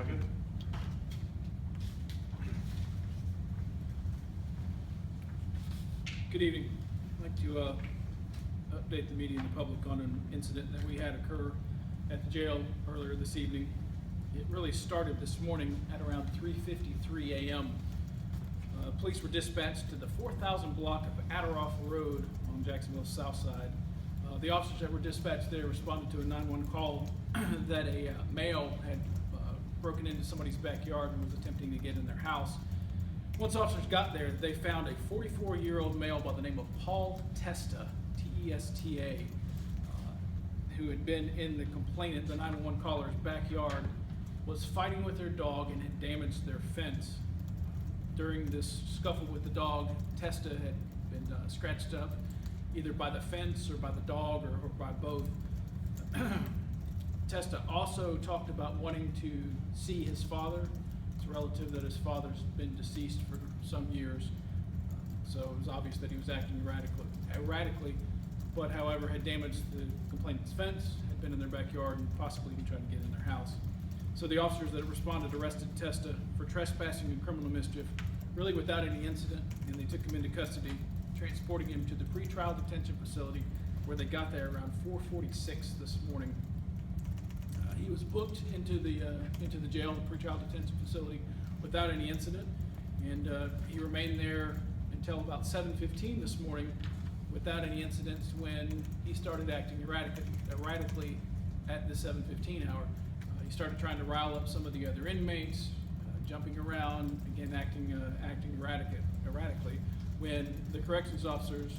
Second. Good evening. I'd like to update the media and the public on an incident that we had occur at the jail earlier this evening. It really started this morning at around 3:53 a.m. Police were dispatched to the 4000 block of Adderoff Road on Jacksonville's south side. The officers that were dispatched there responded to a 911 call that a male had broken into somebody's backyard and was attempting to get in their house. Once officers got there, they found a 44-year-old male by the name of Paul Testa, T-E-S-T-A, who had been in the complainant, the 911 caller's backyard, was fighting with their dog and had damaged their fence. During this scuffle with the dog, Testa had been scratched up either by the fence or by the dog or by both. Testa also talked about wanting to see his father. It's a relative that his father's been deceased for some years, so it was obvious that he was acting erratically, but however had damaged the complainant's fence, had been in their backyard, and possibly even tried to get in their house. So the officers that responded arrested Testa for trespassing and criminal mischief, really without any incident, and they took him into custody, transporting him to the pretrial detention facility, where they got there around 4:46 this morning. He was booked into the jail, the pretrial detention facility, without any incident, and he remained there until about 7:15 this morning without any incidents, when he started acting erratically at the 7:15 hour. He started trying to rile up some of the other inmates, jumping around, again acting erratically, when the corrections officers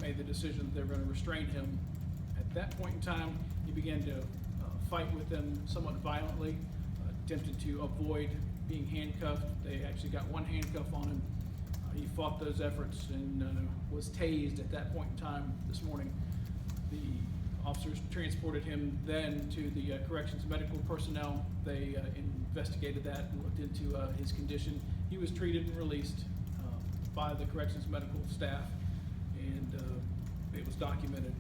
made the decision that they were going to restrain him. At that point in time, he began to fight with them somewhat violently, attempted to avoid being handcuffed. They actually got one handcuff on him. He fought those efforts and was tased at that point in time this morning. The officers transported him then to the corrections medical personnel. They investigated that and looked into his condition. He was treated and released by the corrections medical staff, and it was documented.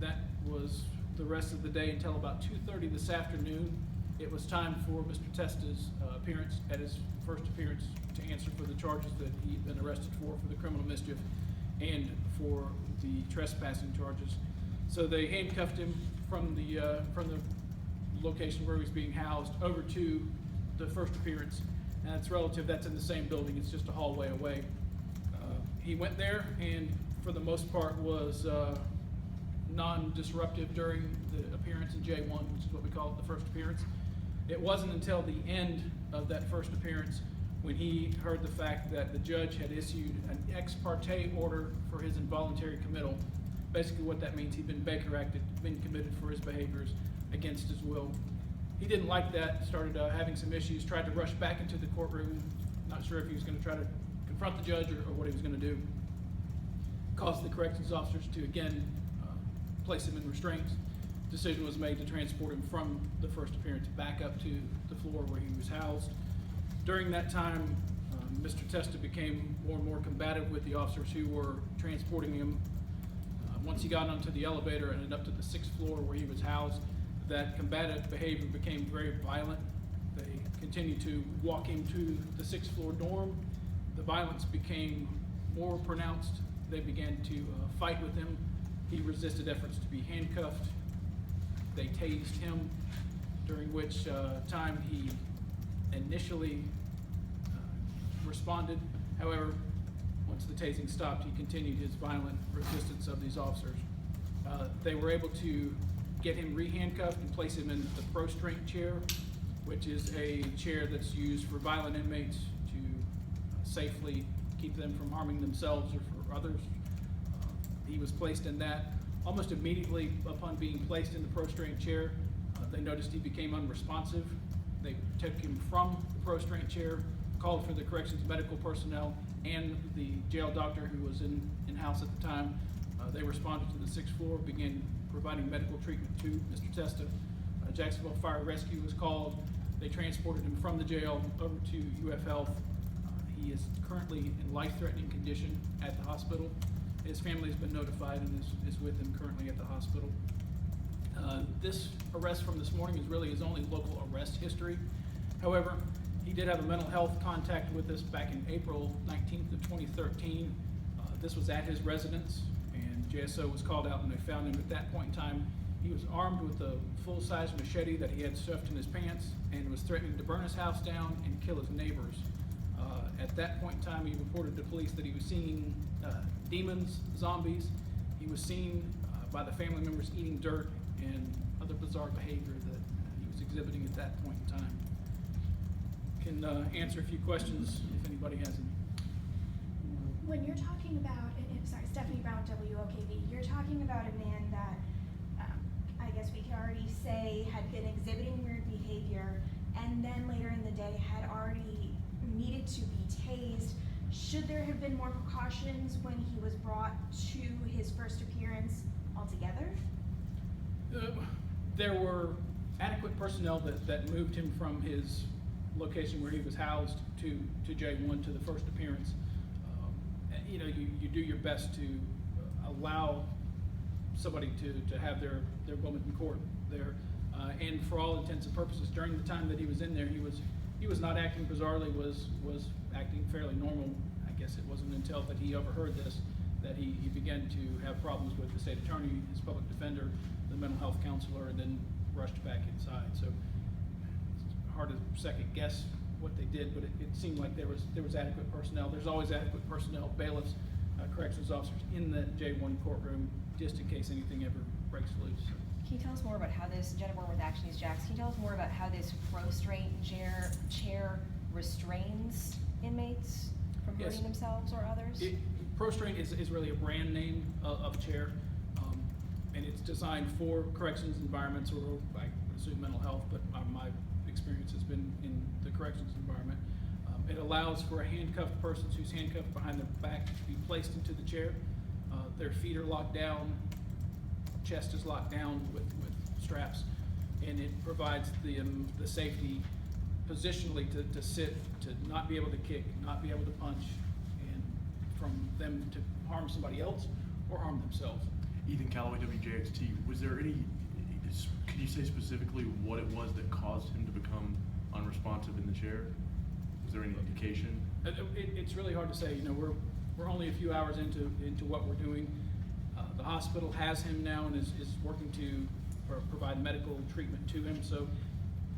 That was the rest of the day until about 2:30 this afternoon. It was time for Mr. Testa's appearance, at his first appearance, to answer for the charges that he'd been arrested for the criminal mischief and for the trespassing charges. So they handcuffed him from the location where he was being housed over to the first appearance. And it's relative, that's in the same building, it's just a hallway away. He went there and for the most part was non-disruptive during the appearance in J1, which is what we call it, the first appearance. It wasn't until the end of that first appearance when he heard the fact that the judge had issued an ex parte order for his involuntary committal. Basically what that means, he'd been Baker acted, been committed for his behaviors against his will. He didn't like that, started having some issues, tried to rush back into the courtroom, not sure if he was going to try to confront the judge or what he was going to do. Caused the corrections officers to again place him in restraints. Decision was made to transport him from the first appearance back up to the floor where he was housed. During that time, Mr. Testa became more and more combative with the officers who were transporting him. Once he got onto the elevator and up to the 6th floor where he was housed, that combative behavior became very violent. They continued to walk him to the 6th floor dorm. The violence became more pronounced. They began to fight with him. He resisted efforts to be handcuffed. They tased him, during which time he initially responded. However, once the tasing stopped, he continued his violent resistance of these officers. They were able to get him re-handcuffed and place him in the prostrate chair, which is a chair that's used for violent inmates to safely keep them from harming themselves or for others. He was placed in that. Almost immediately upon being placed in the prostrate chair, they noticed he became unresponsive. They took him from the prostrate chair, called for the corrections medical personnel and the jail doctor who was in-house at the time. They responded to the 6th floor, began providing medical treatment to Mr. Testa. Jacksonville Fire Rescue was called. They transported him from the jail over to UF Health. He is currently in life-threatening condition at the hospital. His family has been notified and is with him currently at the hospital. This arrest from this morning is really his only local arrest history. However, he did have a mental health contact with us back in April 19th of 2013. This was at his residence, and JSO was called out, and they found him at that point in time. He was armed with a full-size machete that he had stuffed in his pants and was threatening to burn his house down and kill his neighbors. At that point in time, he reported to police that he was seeing demons, zombies. He was seen by the family members eating dirt and other bizarre behavior that he was exhibiting at that point in time. Can answer a few questions if anybody has any. When you're talking about, sorry, Stephanie Brown, WOKV, you're talking about a man that I guess we could already say had been exhibiting weird behavior and then later in the day had already needed to be tased. Should there have been more precautions when he was brought to his first appearance altogether? There were adequate personnel that moved him from his location where he was housed to J1 to the first appearance. You know, you do your best to allow somebody to have their moment in court there. And for all intents and purposes, during the time that he was in there, he was not acting bizarrely, was acting fairly normal. I guess it wasn't until that he overheard this that he began to have problems with the state attorney, his public defender, the mental health counselor, and then rushed back inside. So it's hard to second guess what they did, but it seemed like there was adequate personnel. There's always adequate personnel, bailiffs, corrections officers in the J1 courtroom, just in case anything ever breaks loose. Can you tell us more about how this, Jennifer with Action News Jax, can you tell us more about how this prostrate chair restrains inmates from hurting themselves or others? Prostrate is really a brand name of chair, and it's designed for corrections environments, or I assume mental health, but my experience has been in the corrections environment. It allows for a handcuffed person who's handcuffed behind their back to be placed into the chair. Their feet are locked down, chest is locked down with straps, and it provides the safety positionally to sit, to not be able to kick, not be able to punch, and from them to harm somebody else or harm themselves. Ethan Calloway, WJXT, was there any, could you say specifically what it was that caused him to become unresponsive in the chair? Was there any indication? It's really hard to say. You know, we're only a few hours into what we're doing. The hospital has him now and is working to provide medical treatment to him. So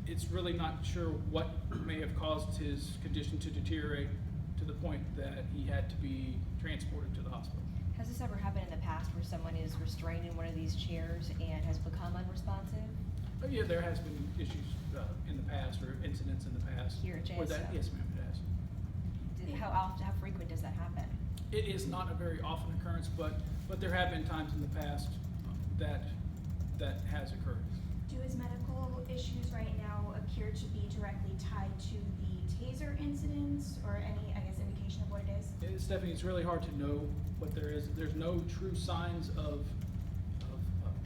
it's really not sure what may have caused his condition to deteriorate to the point that he had to be transported to the hospital. Has this ever happened in the past where someone is restrained in one of these chairs and has become unresponsive? But yeah, there has been issues in the past, or incidents in the past. Here at where JSO? Yes, ma'am, it has. How frequent does that happen? It is not a very often occurrence, but there have been times in the past that has occurred. Do his medical issues right now appear to be directly tied to the taser incidents or any, I guess, indication of what it is? Stephanie, it's really hard to know what there is. There's no true signs of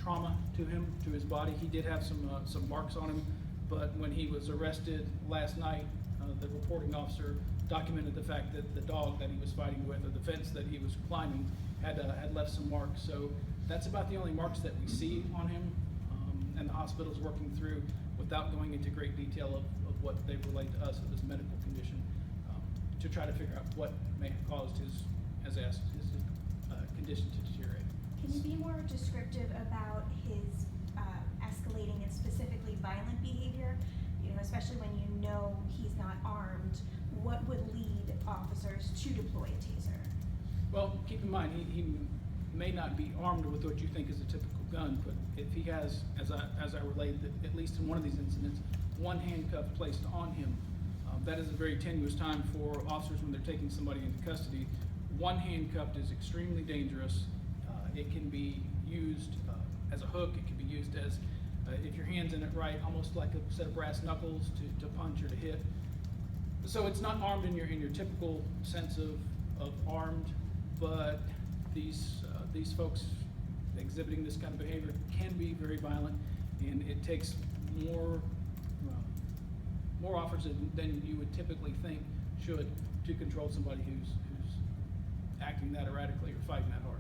trauma to him, to his body. He did have some marks on him, but when he was arrested last night, the reporting officer documented the fact that the dog that he was fighting with, or the fence that he was climbing, had left some marks. So that's about the only marks that we see on him, and the hospital's working through, without going into great detail of what they relate to us of his medical condition, to try to figure out what may have caused his condition to deteriorate. Can you be more descriptive about his escalating and specifically violent behavior? You know, especially when you know he's not armed, what would lead officers to deploy a taser? Well, keep in mind, he may not be armed with what you think is a typical gun, but if he has, as I relayed, that at least in one of these incidents, one handcuff placed on him, that is a very tenuous time for officers when they're taking somebody into custody. One handcuffed is extremely dangerous. It can be used as a hook. It can be used as, if your hand's in it right, almost like a set of brass knuckles to punch or to hit. So it's not armed in your typical sense of armed, but these folks exhibiting this kind of behavior can be very violent, and it takes more officers than you would typically think should to control somebody who's acting that erratically or fighting that hard.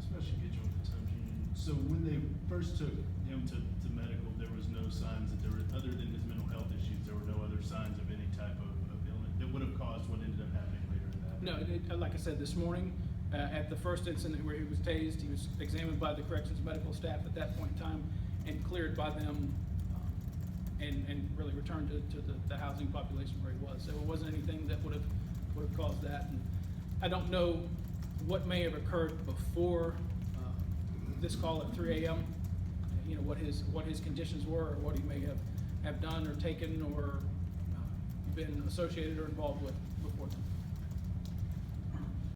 Especially get you with the times you So when they first took him to medical, there was no signs that there were, other than his mental health issues, there were no other signs of any type of illness that would have caused what ended up happening later in that? No, like I said, this morning, at the first incident where he was tased, he was examined by the corrections medical staff at that point in time and cleared by them, and really returned to the housing population where he was. So it wasn't anything that would have caused that. And I don't know what may have occurred before this call at 3 a.m. You know, what his conditions were, or what he may have done or taken or been associated or involved with before then.